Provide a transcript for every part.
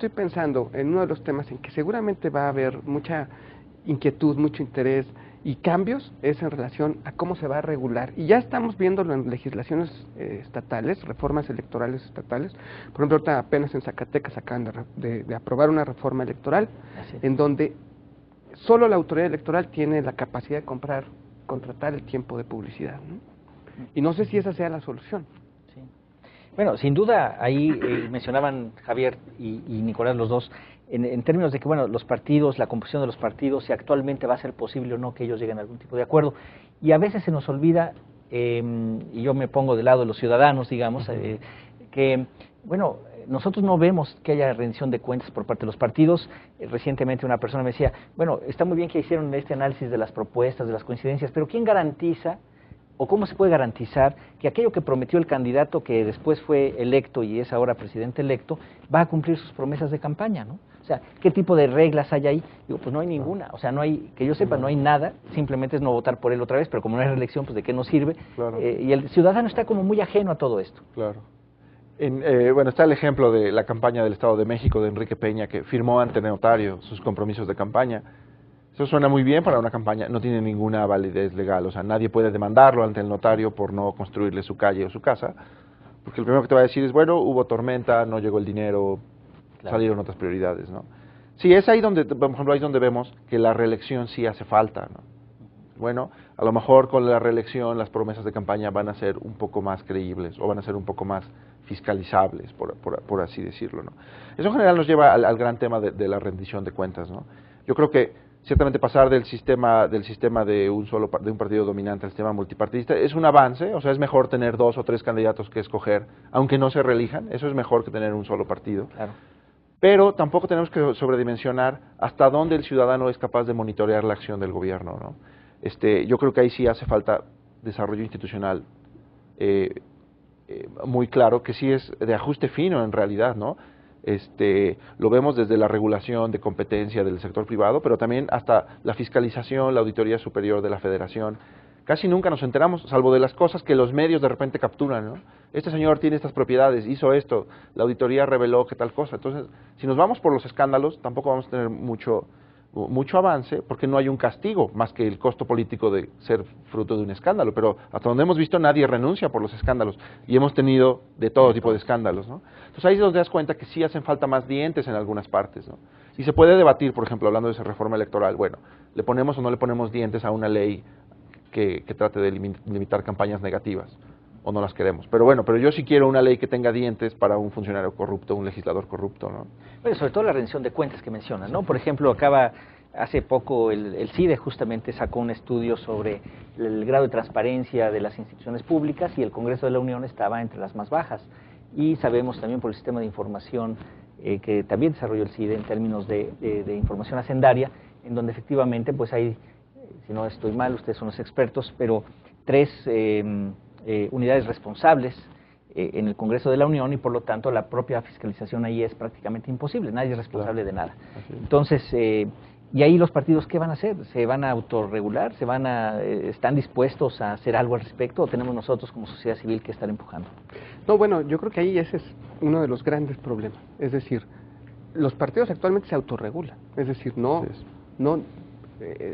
estoy pensando en uno de los temas en que seguramente va a haber mucha inquietud, mucho interés y cambios, es en relación a cómo se va a regular. Y ya estamos viéndolo en legislaciones estatales, reformas electorales estatales. Por ejemplo, ahorita apenas en Zacatecas acaban de aprobar una reforma electoral en donde solo la autoridad electoral tiene la capacidad de contratar el tiempo de publicidad, ¿no? Y no sé si esa sea la solución. Sí. Bueno, sin duda, ahí mencionaban Javier y Nicolás los dos, en términos de que, bueno, los partidos, la composición de los partidos, si actualmente va a ser posible o no que ellos lleguen a algún tipo de acuerdo. Y a veces se nos olvida, y yo me pongo del lado de los ciudadanos, digamos, que, bueno, nosotros no vemos que haya rendición de cuentas por parte de los partidos. Recientemente una persona me decía, bueno, está muy bien que hicieron este análisis de las propuestas, de las coincidencias, pero ¿quién garantiza o cómo se puede garantizar que aquello que prometió el candidato que después fue electo y es ahora presidente electo va a cumplir sus promesas de campaña, ¿no? O sea, ¿qué tipo de reglas hay ahí? Digo, pues no hay ninguna. O sea, no hay, que yo sepa, no hay nada. Simplemente es no votar por él otra vez, pero como no hay reelección, pues ¿de qué nos sirve? Claro. Y el ciudadano está como muy ajeno a todo esto. Claro. Bueno, está el ejemplo de la campaña del Estado de México de Enrique Peña, que firmó ante notario sus compromisos de campaña. Eso suena muy bien para una campaña, no tiene ninguna validez legal, o sea, nadie puede demandarlo ante el notario por no construirle su calle o su casa, porque el primero que te va a decir es, bueno, hubo tormenta, no llegó el dinero, claro, salieron otras prioridades, ¿no? Sí, es ahí donde, por ejemplo, ahí es donde vemos que la reelección sí hace falta, ¿no? Bueno, a lo mejor con la reelección las promesas de campaña van a ser un poco más creíbles o van a ser un poco más fiscalizables, por así decirlo, ¿no? Eso en general nos lleva al gran tema de la rendición de cuentas, ¿no? Yo creo que ciertamente pasar del sistema de un partido dominante al sistema multipartidista es un avance, o sea, es mejor tener 2 o 3 candidatos que escoger, aunque no se reelijan, eso es mejor que tener un solo partido. Claro. Pero tampoco tenemos que sobredimensionar hasta dónde el ciudadano es capaz de monitorear la acción del gobierno, ¿no? Yo creo que ahí sí hace falta desarrollo institucional muy claro, que sí es de ajuste fino en realidad, ¿no? Lo vemos desde la regulación de competencia del sector privado, pero también hasta la fiscalización, la auditoría superior de la federación. Casi nunca nos enteramos, salvo de las cosas que los medios de repente capturan, ¿no? Este señor tiene estas propiedades, hizo esto, la auditoría reveló que tal cosa. Entonces, si nos vamos por los escándalos, tampoco vamos a tener mucho avance, porque no hay un castigo más que el costo político de ser fruto de un escándalo, pero hasta donde hemos visto nadie renuncia por los escándalos, y hemos tenido de todo tipo de escándalos, ¿no? Entonces ahí es donde te das cuenta que sí hacen falta más dientes en algunas partes, ¿no? Y se puede debatir, por ejemplo, hablando de esa reforma electoral, bueno, ¿le ponemos o no le ponemos dientes a una ley que trate de limitar campañas negativas? O no las queremos. Pero bueno, pero yo sí quiero una ley que tenga dientes para un funcionario corrupto, un legislador corrupto, ¿no? Bueno, sobre todo la rendición de cuentas que mencionan, ¿no? Por ejemplo, hace poco el CIDE justamente sacó un estudio sobre el grado de transparencia de las instituciones públicas y el Congreso de la Unión estaba entre las más bajas. Y sabemos también por el sistema de información que también desarrolló el CIDE en términos de información hacendaria, en donde efectivamente pues hay, si no estoy mal, ustedes son los expertos, pero 3 unidades responsables en el Congreso de la Unión y por lo tanto la propia fiscalización ahí es prácticamente imposible, nadie es responsable de nada. Entonces, y ahí los partidos, ¿qué van a hacer? ¿Se van a autorregular? ¿Están dispuestos a hacer algo al respecto o tenemos nosotros como sociedad civil que estar empujando? No, bueno, yo creo que ahí ese es uno de los grandes problemas, es decir, los partidos actualmente se autorregulan, es decir,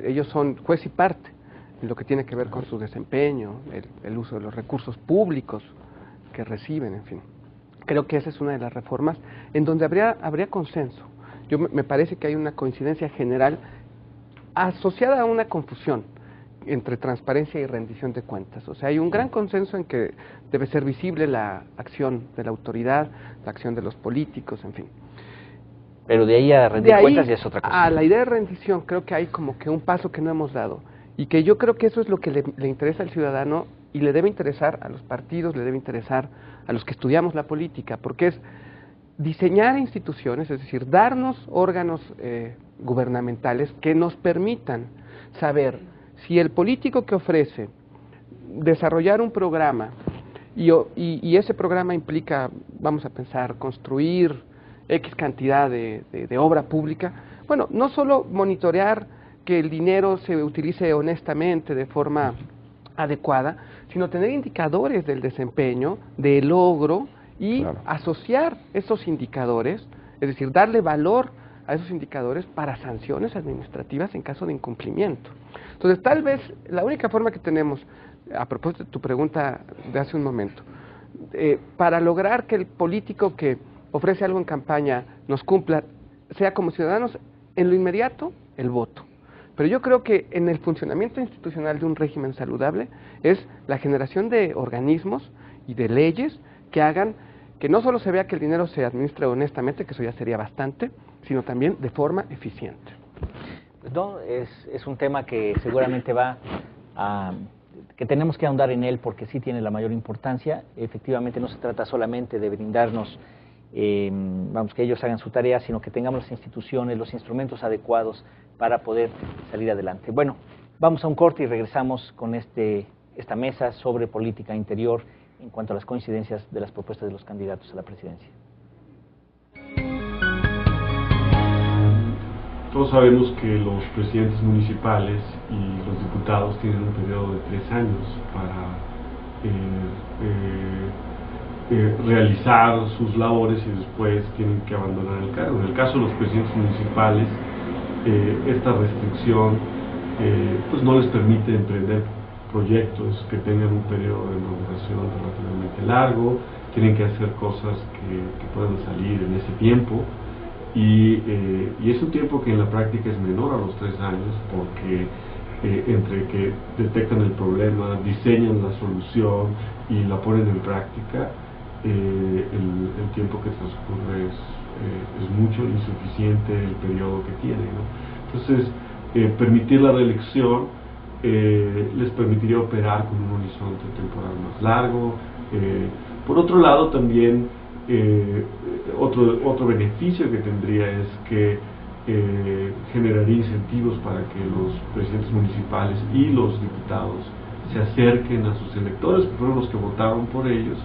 ellos son juez y parte en lo que tiene que ver con su desempeño, el uso de los recursos públicos que reciben, en fin. Creo que esa es una de las reformas en donde habría consenso. Me parece que hay una coincidencia general asociada a una confusión entre transparencia y rendición de cuentas. O sea, hay un gran consenso en que debe ser visible la acción de la autoridad, la acción de los políticos, en fin. Pero de ahí a rendir cuentas ya es otra cosa. A la idea de rendición creo que hay como que un paso que no hemos dado. Y que yo creo que eso es lo que le interesa al ciudadano y le debe interesar a los partidos, le debe interesar a los que estudiamos la política, porque es diseñar instituciones, es decir, darnos órganos gubernamentales que nos permitan saber si el político que ofrece desarrollar un programa y ese programa implica, vamos a pensar, construir X cantidad de obra pública, bueno, no solo monitorear que el dinero se utilice honestamente, de forma adecuada, sino tener indicadores del desempeño, del logro y asociar esos indicadores Es decir, darle valor a esos indicadores para sanciones administrativas en caso de incumplimiento. Entonces, tal vez la única forma que tenemos, a propósito de tu pregunta de hace un momento, para lograr que el político que ofrece algo en campaña nos cumpla, sea como ciudadanos, en lo inmediato, el voto. Pero yo creo que en el funcionamiento institucional de un régimen saludable es la generación de organismos y de leyes que hagan que no solo se vea que el dinero se administre honestamente, que eso ya sería bastante, sino también de forma eficiente. No, es un tema que seguramente va a... que tenemos que ahondar en él porque sí tiene la mayor importancia. Efectivamente no se trata solamente de brindarnos, vamos, que ellos hagan su tarea, sino que tengamos las instituciones, los instrumentos adecuados para poder salir adelante. Bueno, vamos a un corte y regresamos con esta mesa sobre política interior en cuanto a las coincidencias de las propuestas de los candidatos a la presidencia. Todos sabemos que los presidentes municipales y los diputados tienen un periodo de 3 años para realizar sus labores y después tienen que abandonar el cargo. En el caso de los presidentes municipales, esta restricción pues no les permite emprender proyectos que tengan un periodo de maduración relativamente largo, tienen que hacer cosas que puedan salir en ese tiempo. Y es un tiempo que en la práctica es menor a los 3 años porque entre que detectan el problema, diseñan la solución y la ponen en práctica, el tiempo que transcurre es mucho, insuficiente el periodo que tienen, ¿no? Entonces, permitir la reelección les permitiría operar con un horizonte temporal más largo. Por otro lado, también otro beneficio que tendría es que generaría incentivos para que los presidentes municipales y los diputados se acerquen a sus electores, que fueron los que votaron por ellos,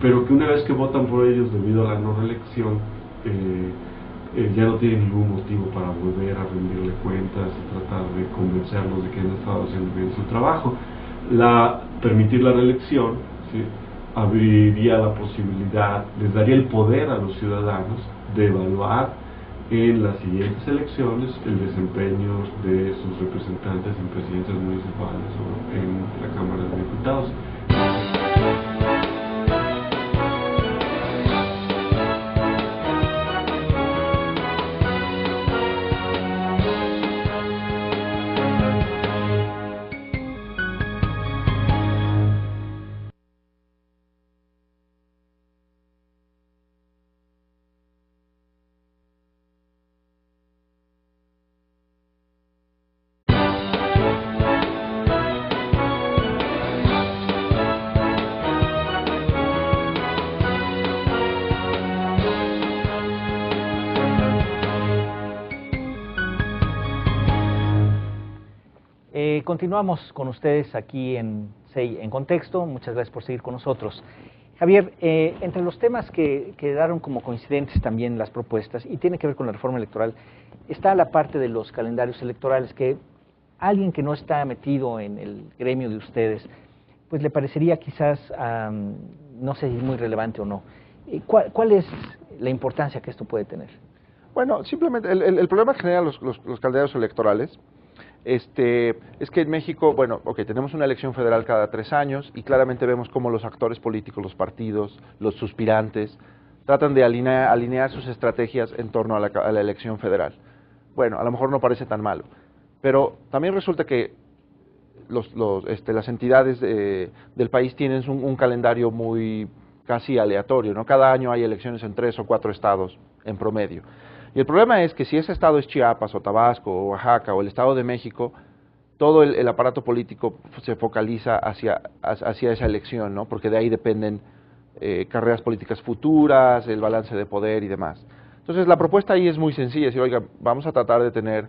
pero que una vez que votan por ellos debido a la no reelección, ya no tienen ningún motivo para volver a rendirle cuentas y tratar de convencerlos de que han estado haciendo bien su trabajo. Permitir la reelección, ¿sí?, abriría la posibilidad, les daría el poder a los ciudadanos de evaluar en las siguientes elecciones el desempeño de sus representantes en presidencias municipales o en la Cámara de Diputados. Continuamos con ustedes aquí en CEI en Contexto. Muchas gracias por seguir con nosotros. Javier, entre los temas que quedaron como coincidentes también las propuestas, y tiene que ver con la reforma electoral, está la parte de los calendarios electorales, que alguien que no está metido en el gremio de ustedes, pues le parecería quizás, no sé si es muy relevante o no. ¿Cuál es la importancia que esto puede tener? Bueno, simplemente el problema que generan los calendarios electorales es que en México, bueno, tenemos una elección federal cada 3 años y claramente vemos cómo los actores políticos, los partidos, los suspirantes, tratan de alinear sus estrategias en torno a la elección federal. Bueno, a lo mejor no parece tan malo, pero también resulta que las entidades del país tienen un calendario muy casi aleatorio, ¿no? Cada año hay elecciones en 3 o 4 estados en promedio. Y el problema es que si ese estado es Chiapas o Tabasco o Oaxaca o el Estado de México, todo el aparato político se focaliza hacia esa elección, ¿no? Porque de ahí dependen carreras políticas futuras, el balance de poder y demás. Entonces la propuesta ahí es muy sencilla, es decir, oiga, vamos a tratar de tener